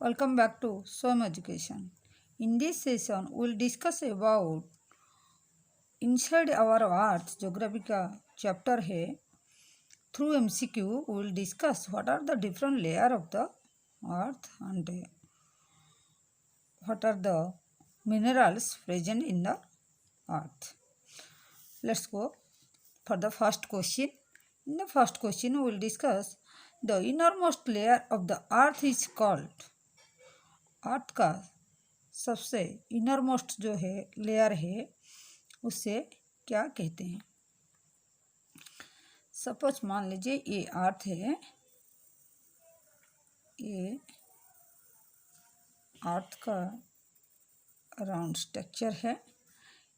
Welcome back to SWAM Education. In this session, we will discuss about inside our Earth geography का chapter है. Through MCQ, we will discuss what are the different layer of the Earth and what are the minerals present in the Earth. Let's go for the first question. In the first question, we will discuss the innermost layer of the Earth is called. अर्थ का सबसे innermost जो है layer है उसे क्या कहते हैं. Suppose मान लीजिए ये अर्थ है, ये अर्थ का राउंड स्ट्रक्चर है,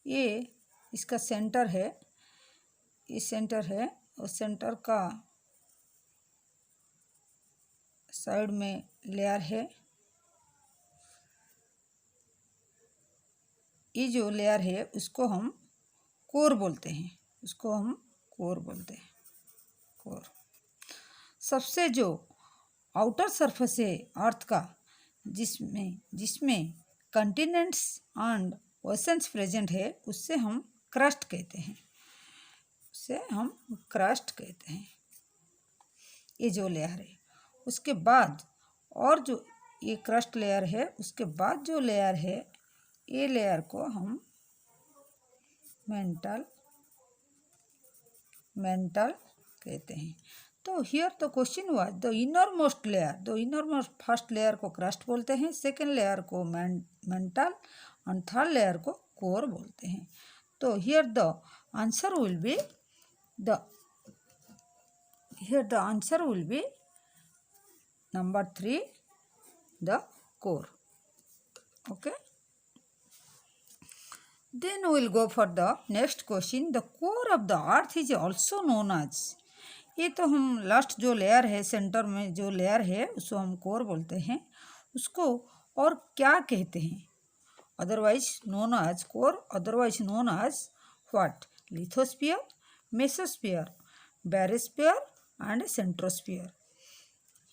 ये इसका सेंटर है, ये सेंटर है और सेंटर का साइड में लेयर है. ये जो लेयर है उसको हम कोर बोलते हैं, उसको हम कोर बोलते हैं. कोर सबसे जो आउटर सरफेस है अर्थ का जिसमें कंटिनेंट्स एंड ओशंस प्रेजेंट है उससे हम क्रस्ट कहते हैं, उससे हम क्रस्ट कहते हैं. ये जो लेयर है उसके बाद और जो ये क्रस्ट लेयर है उसके बाद जो लेयर है ये लेयर को हम मेंटल कहते हैं. तो here the question was the innermost layer. The innermost first layer को क्रस्ट बोलते हैं, सेकेंड लेयर को मेंटल और थर्ड लेयर को कोर बोलते हैं. तो here the answer will B number 3, the core. Okay. Then we will go for the next question. The core of the earth is also known as. ये तो हम last जो layer है centre में जो लेयर है उसको हम कोर बोलते हैं. उसको और क्या कहते हैं? Otherwise known as core, otherwise known as what? Lithosphere, mesosphere, barysphere and centrosphere.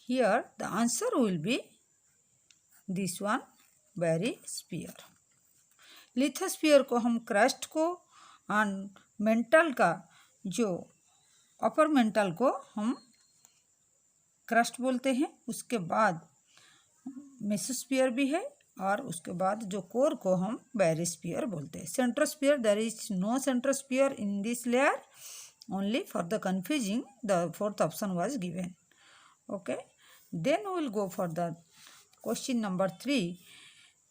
Here the answer will be this one, barysphere. Lithosphere को हम क्रस्ट को एंड मेंटल का जो अपर मेंटल को हम क्रस्ट बोलते हैं. उसके बाद मेसोस्फीयर भी है और उसके बाद जो कोर को हम बैरोस्फीयर बोलते हैं. Centrosphere, there is no centrosphere in this layer, only for the confusing the fourth option was given. Okay, then we will go for the question number 3.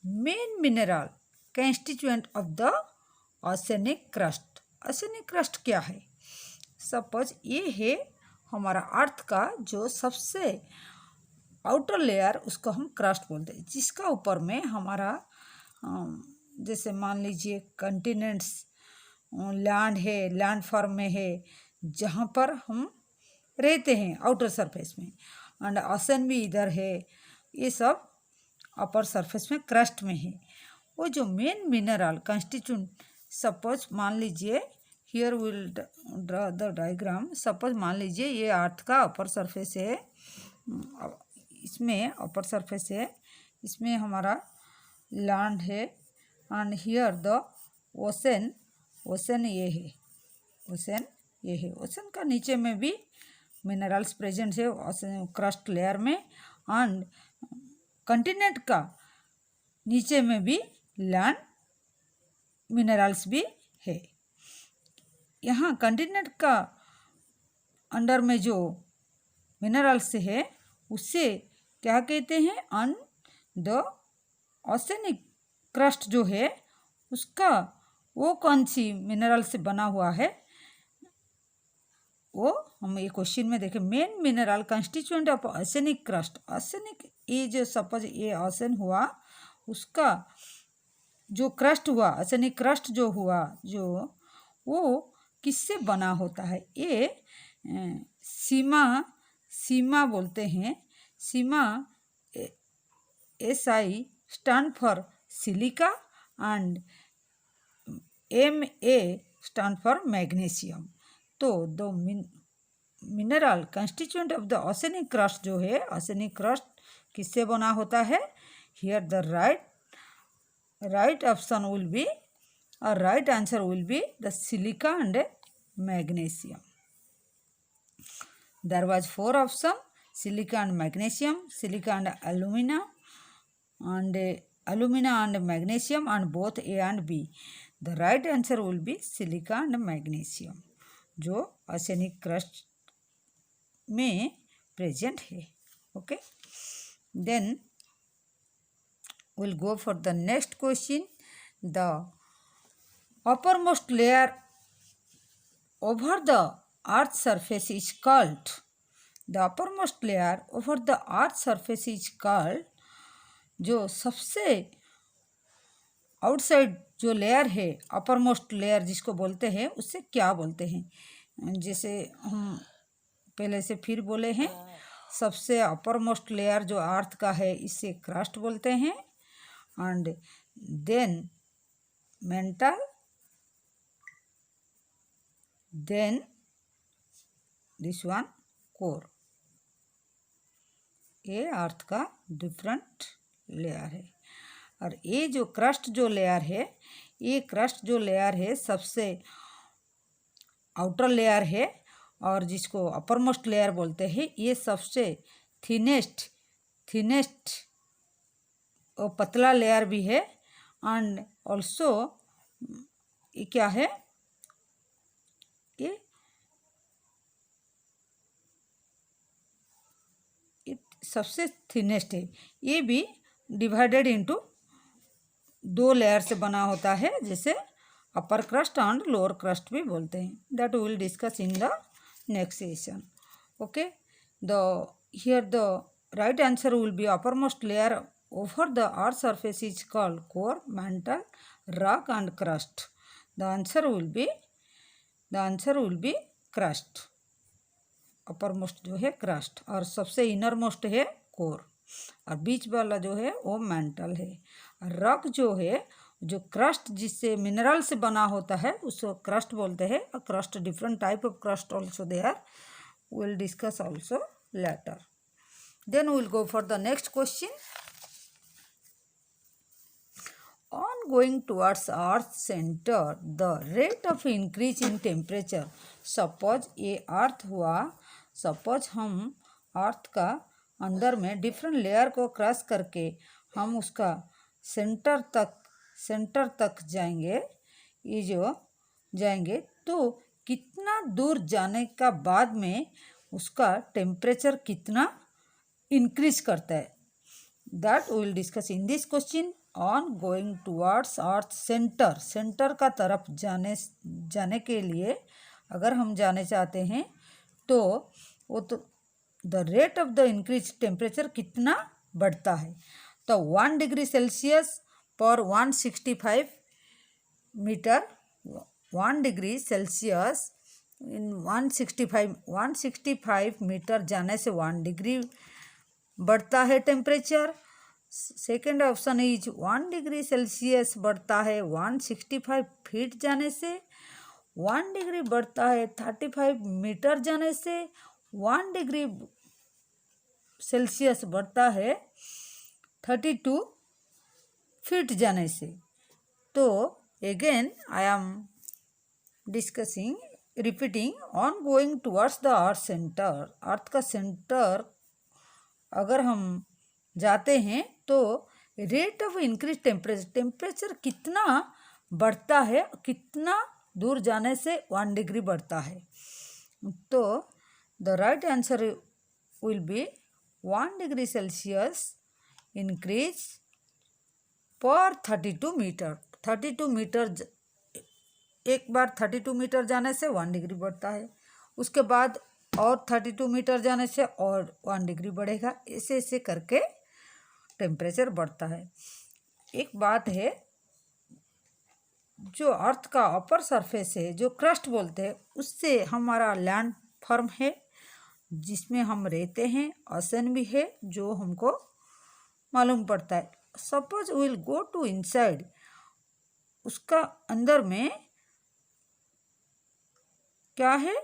Main mineral constituent of the oceanic crust. Oceanic crust क्या है? Suppose ये है हमारा अर्थ का जो सबसे outer layer, उसको हम क्रस्ट बोलते हैं, जिसका ऊपर में हमारा जैसे मान लीजिए कंटिनेंट्स लैंड है, लैंड फॉर्म में है जहाँ पर हम रहते हैं आउटर सरफेस में, एंड ओशन भी इधर है. ये सब अपर सरफेस में क्रस्ट में है. वो जो मेन मिनरल कंस्टिट्यूट, सपोज मान लीजिए here will draw the diagram. Suppose मान लीजिए ये अर्थ का अपर सरफेस है, इसमें अपर सरफेस है, इसमें हमारा लैंड है and here the ocean. Ocean ये है, ओशन ये है. ओशन का नीचे में भी मिनरल्स प्रेजेंट है ओशन क्रस्ट लेयर में, एंड कंटिनेंट का नीचे में भी लैंड मिनरल्स भी है. यहाँ कंटिनेंट का अंडर में जो मिनरल्स है उससे क्या कहते हैं? ऑन द ऑर्सेनिक क्रस्ट जो है उसका वो कौन सी मिनरल से बना हुआ है वो हम ये क्वेश्चन में देखें. Main mineral constituent of arsenic crust. Arsenic ये जो सपोज ये ऑर्सेन हुआ, उसका जो क्रस्ट हुआ, ऑर्सेनिक क्रस्ट जो हुआ, जो वो किससे बना होता है? ये सीमा बोलते हैं. SIMA SI stand for silica and MA stand for magnesium. तो दो mineral constituent of the oceanic crust जो है, ओशनिक क्रस्ट किससे बना होता है? Here the right option will be और right answer will be the silica and magnesium. There was 4 options: silica and magnesium, silica and alumina, and alumina and magnesium, and both A and B. The right answer will be silica and magnesium, जो arsenic crust में present है. Okay, then we'll go for the next question. The uppermost layer over the earth's surface is called, the uppermost layer over the earth's surface is called, जो सबसे outside जो layer है, uppermost layer जिसको बोलते हैं, उससे क्या बोलते हैं? जैसे हम पहले से फिर बोले हैं, सबसे अपरमोस्ट लेयर जो अर्थ का है इससे क्रस्ट बोलते हैं, and then mantle, then this one core. ये अर्थ का डिफरेंट लेयर है. और ये जो क्रस्ट जो लेयर है, ये क्रस्ट जो लेयर है सबसे आउटर लेयर है, और जिसको अपरमोस्ट लेयर बोलते हैं, ये सबसे थिनेस्ट और पतला लेयर भी है. एंड ऑल्सो ये क्या है? ये सबसे थिनेस्ट है. ये भी डिवाइडेड इनटू 2 लेयर से बना होता है, जैसे अपर क्रस्ट एंड लोअर क्रस्ट भी बोलते हैं. That will discuss in the next session. Okay, the here the right answer will B uppermost layer over the earth surface is called core, mantle, rock and crust. The answer will be crust. uppermost जो है crust, और सबसे innermost है core, और बीच वाला जो है वो mantle है. rock जो है, जो crust जिससे मिनरल से बना होता है उसको crust बोलते हैं. और crust different type of crust also there, we'll discuss also later. Then we'll go for the next question. On going towards Earth's center, the rate of increase in temperature. Suppose ये अर्थ हुआ, suppose हम अर्थ का अंदर में different layer को cross करके हम उसका सेंटर तक जाएंगे. ये जो जाएंगे तो कितना दूर जाने का बाद में उसका टेम्परेचर कितना इंक्रीज करता है, that we will discuss in this question. On going towards earth centre का तरफ जाने के लिए अगर हम जाने चाहते हैं तो वो तो the rate of the increase temperature कितना बढ़ता है. तो 1 डिग्री सेल्सियस पर 165 metre, 1 degree Celsius in 165 metre जाने से 1 डिग्री बढ़ता है temperature. Second option is 1 degree Celsius बढ़ता है 165 फीट जाने से. 1 डिग्री बढ़ता है 35 मीटर जाने से. 1 डिग्री सेल्सियस बढ़ता है 32 फीट जाने से. तो again I am repeating, on going towards the earth centre, earth का सेंटर अगर हम जाते हैं तो रेट ऑफ इंक्रीज टेम्परेचर कितना बढ़ता है, कितना दूर जाने से 1 डिग्री बढ़ता है. तो the right answer will B 1 degree Celsius increase पर 32 मीटर. 32 मीटर एक बार 32 मीटर जाने से 1 डिग्री बढ़ता है, उसके बाद और 32 मीटर जाने से और 1 डिग्री बढ़ेगा. ऐसे ऐसे करके टेम्परेचर बढ़ता है. एक बात है, जो अर्थ का अपर सरफेस है, जो क्रस्ट बोलते हैं, उससे हमारा लैंड फॉर्म है जिसमें हम रहते हैं, ओशन भी है जो हमको मालूम पड़ता है. Suppose will go to inside, उसका अंदर में क्या है,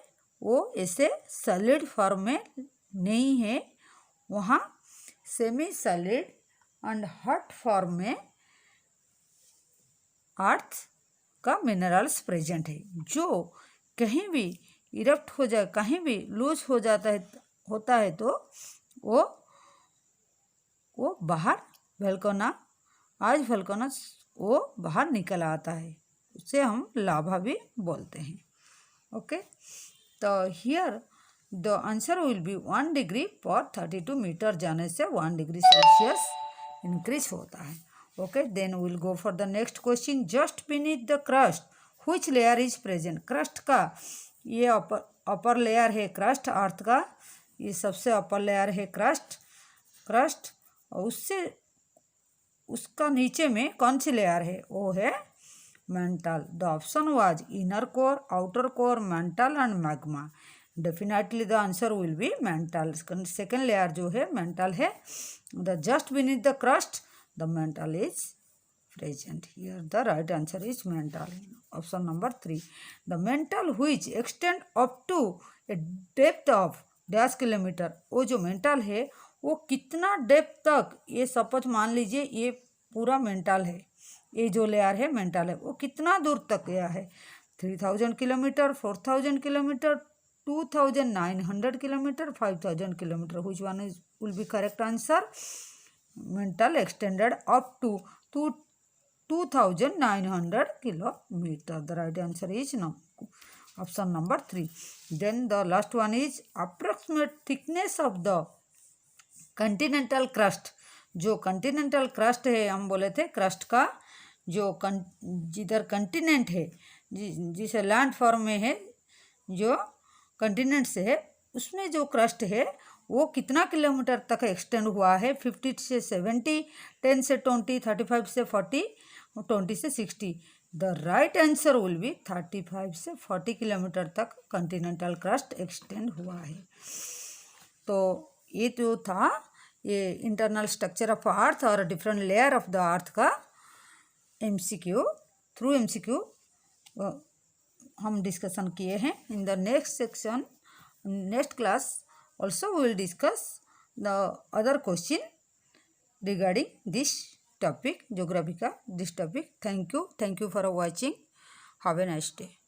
वो ऐसे सॉलिड फॉर्म में नहीं है, वहाँ semi solid and hot form में अर्थ का मिनरल्स प्रेजेंट है, जो कहीं भी इरप्ट हो जाए, कहीं भी लूज हो जाता है होता है तो वो बाहर वोल्केनोस वो बाहर निकल आता है, उसे हम लावा भी बोलते हैं। ओके, तो here the answer will B 1 degree पर 32 मीटर जाने से 1 डिग्री सेल्सियस इंक्रीज होता है। Okay, then will go for the next question. Just beneath the crust which layer is present. Crust का ये अपर लेयर है, क्रस्ट अर्थ का ये सबसे अपर लेयर है क्रस्ट और उसका नीचे में कौन सी लेयर है, वो है mental. The option was inner core, outer core, mental and magma. Definitely the answer will B mental. Second layer जो है मेंटल है। The just beneath the crust the mental is present. Here the right answer is mantle. Option number 3. The mantle which extend up to a depth of dash kilometre. वो जो mental है वो कितना depth तक, ये suppose मान लीजिए ये पूरा मेंटल है, ये जो लेयर है मेंटल है, वो कितना दूर तक गया है। 3000 kilometre, 4000 kilometre, 2900 kilometre, 5000 kilometre. which one will be correct answer? Mantle extended up to 2900 kilometer. The right answer is no. Option number 3. Then the last one is approximate thickness of the continental crust. जो Continental crust है, हम बोले थे crust का जो जिधर continent है, जिसे लैंड फॉर्म में है, जो कंटिनेंट से है, उसमें जो क्रस्ट है वो कितना किलोमीटर तक एक्सटेंड हुआ है। 50 से 70, 10 से 20, 35 से 40, 20 से 60। The right answer will B 35 से 40 किलोमीटर तक कॉन्टिनेंटल क्रस्ट एक्सटेंड हुआ है। तो ये जो था ये इंटरनल स्ट्रक्चर ऑफ अर्थ और different layer of the earth का एमसीक्यू थ्रू एमसीक्यू हम डिस्कशन किए हैं। In the next section, next class also we will discuss the other question regarding this topic, geography ka this topic. Thank you for watching. Have a nice day.